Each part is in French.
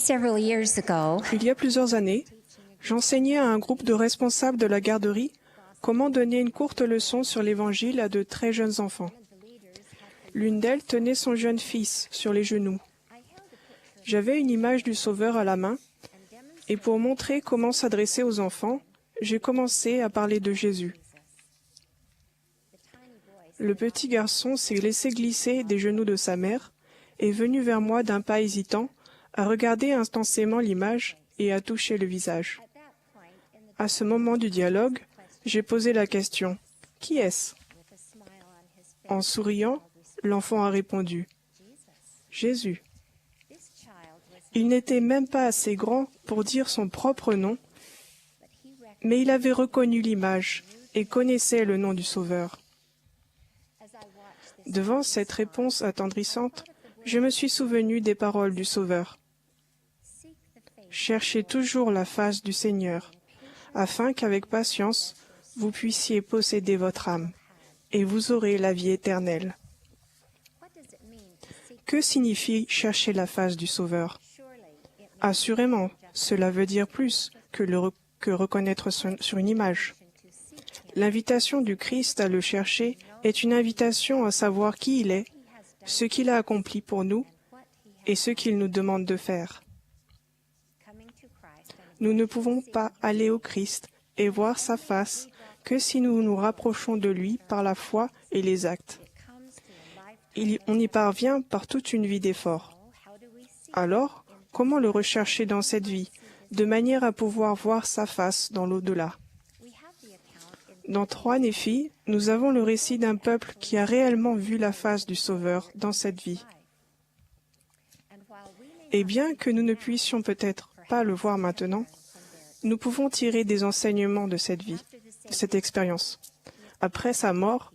several years ago, Il y a plusieurs années, j'enseignais à un groupe de responsables de la garderie comment donner une courte leçon sur l'Évangile à de très jeunes enfants. L'une d'elles tenait son jeune fils sur les genoux. J'avais une image du Sauveur à la main, et pour montrer comment s'adresser aux enfants, j'ai commencé à parler de Jésus. Le petit garçon s'est laissé glisser des genoux de sa mère, est venu vers moi d'un pas hésitant, a regardé intensément l'image et a touché le visage. À ce moment du dialogue, j'ai posé la question « Qui est-ce » En souriant, l'enfant a répondu « Jésus ». Il n'était même pas assez grand pour dire son propre nom, mais il avait reconnu l'image et connaissait le nom du Sauveur. Devant cette réponse attendrissante, je me suis souvenu des paroles du Sauveur. Cherchez toujours la face du Seigneur, afin qu'avec patience, vous puissiez posséder votre âme, et vous aurez la vie éternelle. Que signifie chercher la face du Sauveur? Assurément, cela veut dire plus que reconnaître sur une image. L'invitation du Christ à le chercher est une invitation à savoir qui il est, ce qu'il a accompli pour nous et ce qu'il nous demande de faire. Nous ne pouvons pas aller au Christ et voir sa face que si nous nous rapprochons de lui par la foi et les actes. On y parvient par toute une vie d'effort. Alors, comment le rechercher dans cette vie, de manière à pouvoir voir sa face dans l'au-delà? Dans 3 Néphi, nous avons le récit d'un peuple qui a réellement vu la face du Sauveur dans cette vie. Et bien que nous ne puissions peut-être pas le voir maintenant, nous pouvons tirer des enseignements de cette vie, de cette expérience. Après sa mort,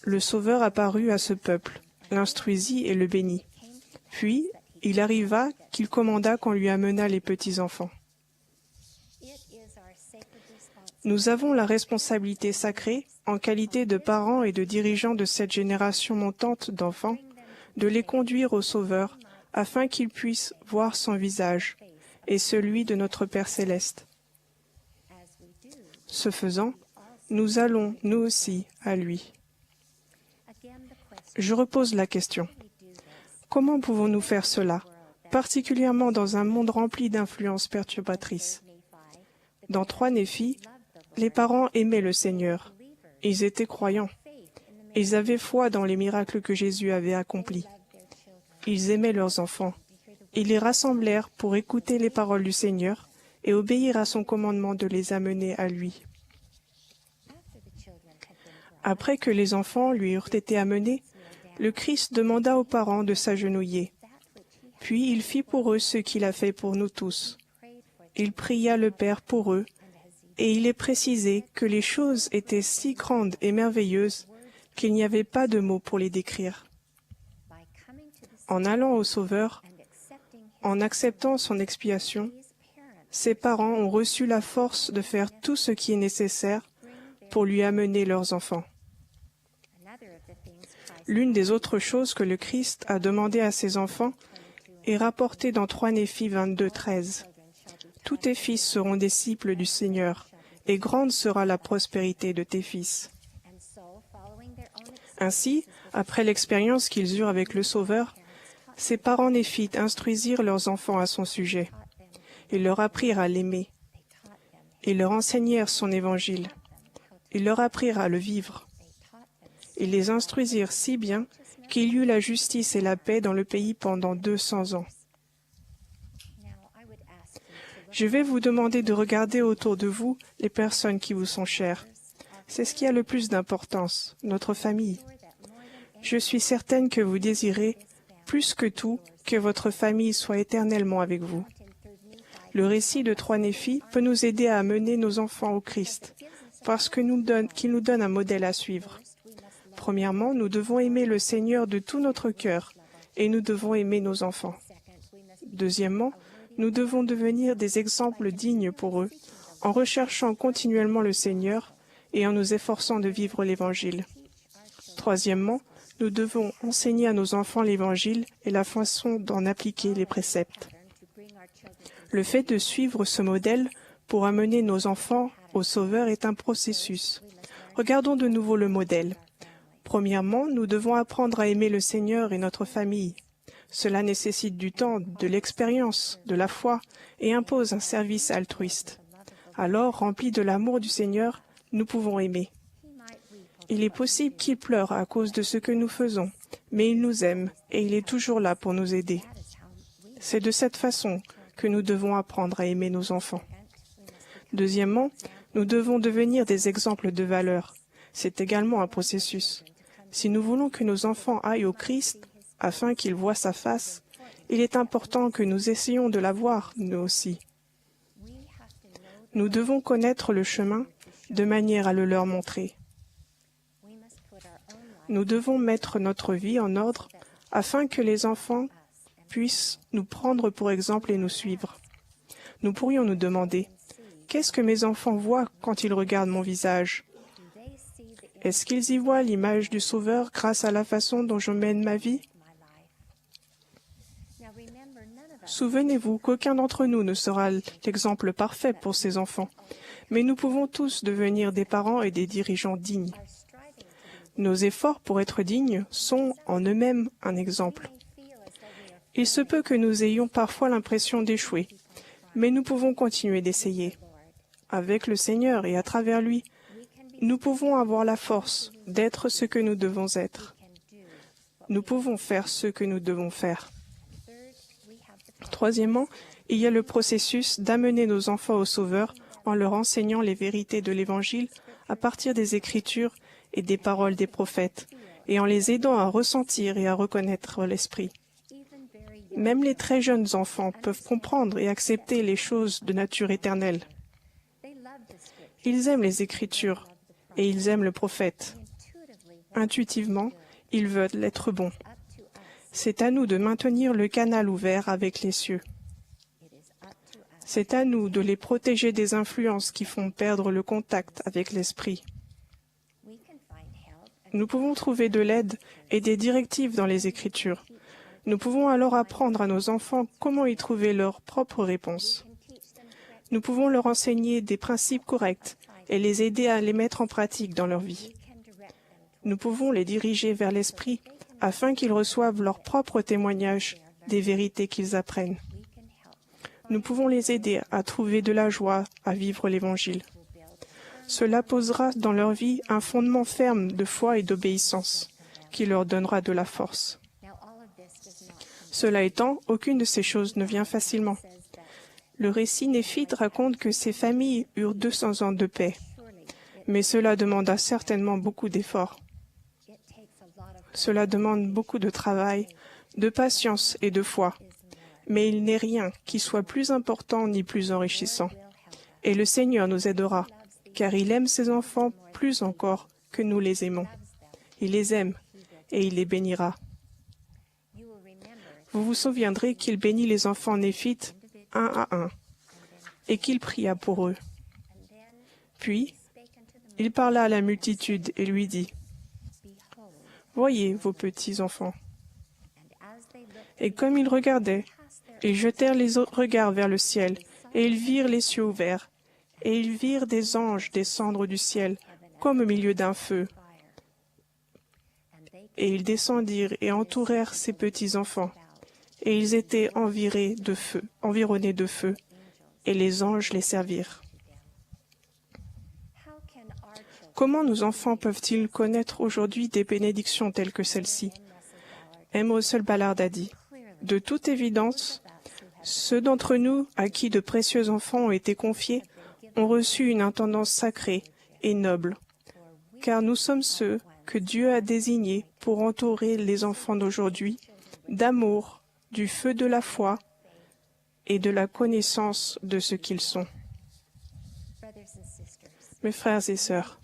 le Sauveur apparut à ce peuple, l'instruisit et le bénit. Puis, il arriva qu'il commanda qu'on lui amena les petits-enfants. Nous avons la responsabilité sacrée, en qualité de parents et de dirigeants de cette génération montante d'enfants, de les conduire au Sauveur, afin qu'ils puissent voir son visage et celui de notre Père céleste. Ce faisant, nous allons, nous aussi, à lui. Je repose la question. Comment pouvons-nous faire cela, particulièrement dans un monde rempli d'influences perturbatrices? Dans 3 Néphi, les parents aimaient le Seigneur. Ils étaient croyants. Ils avaient foi dans les miracles que Jésus avait accomplis. Ils aimaient leurs enfants. Ils les rassemblèrent pour écouter les paroles du Seigneur et obéir à son commandement de les amener à lui. Après que les enfants lui eurent été amenés, le Christ demanda aux parents de s'agenouiller. Puis il fit pour eux ce qu'il a fait pour nous tous. Il pria le Père pour eux, et il est précisé que les choses étaient si grandes et merveilleuses qu'il n'y avait pas de mots pour les décrire. En allant au Sauveur, en acceptant son expiation, ses parents ont reçu la force de faire tout ce qui est nécessaire pour lui amener leurs enfants. L'une des autres choses que le Christ a demandé à ses enfants est rapportée dans 3 Néphi 22, 13. Tous tes fils seront disciples du Seigneur, et grande sera la prospérité de tes fils. Ainsi, après l'expérience qu'ils eurent avec le Sauveur, ses parents néphites instruisirent leurs enfants à son sujet. Ils leur apprirent à l'aimer. Ils leur enseignèrent son évangile. Ils leur apprirent à le vivre. Ils les instruisirent si bien qu'il y eut la justice et la paix dans le pays pendant 200 ans. Je vais vous demander de regarder autour de vous les personnes qui vous sont chères. C'est ce qui a le plus d'importance, notre famille. Je suis certaine que vous désirez, plus que tout, que votre famille soit éternellement avec vous. Le récit de 3 Néphi peut nous aider à amener nos enfants au Christ, parce qu'il nous donne un modèle à suivre. Premièrement, nous devons aimer le Seigneur de tout notre cœur, et nous devons aimer nos enfants. Deuxièmement, nous devons devenir des exemples dignes pour eux, en recherchant continuellement le Seigneur et en nous efforçant de vivre l'Évangile. Troisièmement, nous devons enseigner à nos enfants l'Évangile et la façon d'en appliquer les préceptes. Le fait de suivre ce modèle pour amener nos enfants au Sauveur est un processus. Regardons de nouveau le modèle. Premièrement, nous devons apprendre à aimer le Seigneur et notre famille. Cela nécessite du temps, de l'expérience, de la foi et impose un service altruiste. Alors, remplis de l'amour du Seigneur, nous pouvons aimer. Il est possible qu'il pleure à cause de ce que nous faisons, mais il nous aime et il est toujours là pour nous aider. C'est de cette façon que nous devons apprendre à aimer nos enfants. Deuxièmement, nous devons devenir des exemples de valeur. C'est également un processus. Si nous voulons que nos enfants aillent au Christ afin qu'ils voient sa face, il est important que nous essayions de la voir, nous aussi. Nous devons connaître le chemin de manière à le leur montrer. Nous devons mettre notre vie en ordre afin que les enfants puissent nous prendre pour exemple et nous suivre. Nous pourrions nous demander, qu'est-ce que mes enfants voient quand ils regardent mon visage? Est-ce qu'ils y voient l'image du Sauveur grâce à la façon dont je mène ma vie? Souvenez-vous qu'aucun d'entre nous ne sera l'exemple parfait pour ses enfants, mais nous pouvons tous devenir des parents et des dirigeants dignes. Nos efforts pour être dignes sont en eux-mêmes un exemple. Il se peut que nous ayons parfois l'impression d'échouer, mais nous pouvons continuer d'essayer. Avec le Seigneur et à travers lui, nous pouvons avoir la force d'être ce que nous devons être. Nous pouvons faire ce que nous devons faire. Troisièmement, il y a le processus d'amener nos enfants au Sauveur en leur enseignant les vérités de l'Évangile à partir des Écritures et des paroles des prophètes, et en les aidant à ressentir et à reconnaître l'Esprit. Même les très jeunes enfants peuvent comprendre et accepter les choses de nature éternelle. Ils aiment les Écritures et ils aiment le prophète. Intuitivement, ils veulent être bons. C'est à nous de maintenir le canal ouvert avec les cieux. C'est à nous de les protéger des influences qui font perdre le contact avec l'Esprit. Nous pouvons trouver de l'aide et des directives dans les Écritures. Nous pouvons alors apprendre à nos enfants comment y trouver leurs propres réponses. Nous pouvons leur enseigner des principes corrects et les aider à les mettre en pratique dans leur vie. Nous pouvons les diriger vers l'Esprit afin qu'ils reçoivent leur propre témoignage des vérités qu'ils apprennent. Nous pouvons les aider à trouver de la joie à vivre l'Évangile. Cela posera dans leur vie un fondement ferme de foi et d'obéissance qui leur donnera de la force. Cela étant, aucune de ces choses ne vient facilement. Le récit néphite raconte que ces familles eurent 200 ans de paix, mais cela demanda certainement beaucoup d'efforts. Cela demande beaucoup de travail, de patience et de foi, mais il n'est rien qui soit plus important ni plus enrichissant. Et le Seigneur nous aidera, car il aime ses enfants plus encore que nous les aimons. Il les aime et il les bénira. Vous vous souviendrez qu'il bénit les enfants néphites un à un, et qu'il pria pour eux. Puis, il parla à la multitude et lui dit, « Voyez vos petits enfants. » Et comme ils regardaient, ils jetèrent les regards vers le ciel, et ils virent les cieux ouverts, et ils virent des anges descendre du ciel, comme au milieu d'un feu. Et ils descendirent et entourèrent ces petits enfants, et ils étaient environnés de feu, et les anges les servirent. Comment nos enfants peuvent-ils connaître aujourd'hui des bénédictions telles que celle-ci? M. Russell Ballard a dit, « De toute évidence, ceux d'entre nous à qui de précieux enfants ont été confiés ont reçu une intendance sacrée et noble, car nous sommes ceux que Dieu a désignés pour entourer les enfants d'aujourd'hui d'amour, du feu de la foi et de la connaissance de ce qu'ils sont. » Mes frères et sœurs,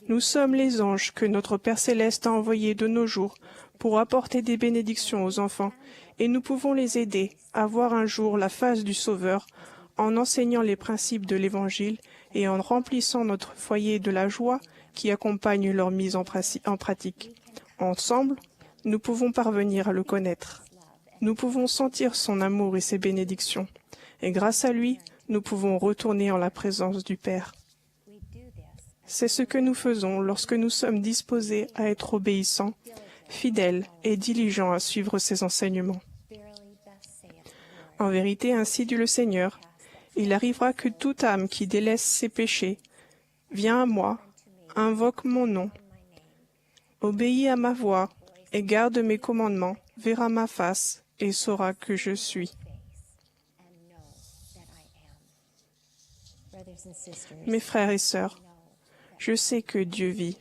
nous sommes les anges que notre Père céleste a envoyés de nos jours pour apporter des bénédictions aux enfants, et nous pouvons les aider à voir un jour la face du Sauveur en enseignant les principes de l'Évangile et en remplissant notre foyer de la joie qui accompagne leur mise en pratique. Ensemble, nous pouvons parvenir à le connaître. Nous pouvons sentir son amour et ses bénédictions, et grâce à lui, nous pouvons retourner en la présence du Père. C'est ce que nous faisons lorsque nous sommes disposés à être obéissants, fidèles et diligents à suivre ses enseignements. En vérité, ainsi dit le Seigneur, il arrivera que toute âme qui délaisse ses péchés vient à moi, invoque mon nom, obéit à ma voix et garde mes commandements, verra ma face et saura que je suis. Mes frères et sœurs, je sais que Dieu vit,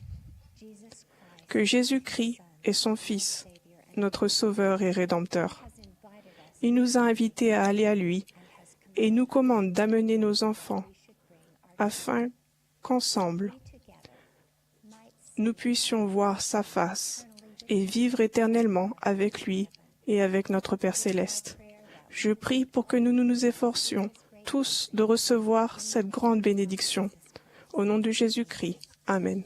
que Jésus-Christ est son Fils, notre Sauveur et Rédempteur. Il nous a invités à aller à lui et nous commande d'amener nos enfants afin qu'ensemble, nous puissions voir sa face et vivre éternellement avec lui et avec notre Père céleste. Je prie pour que nous nous efforcions tous de recevoir cette grande bénédiction. Au nom de Jésus-Christ. Amen.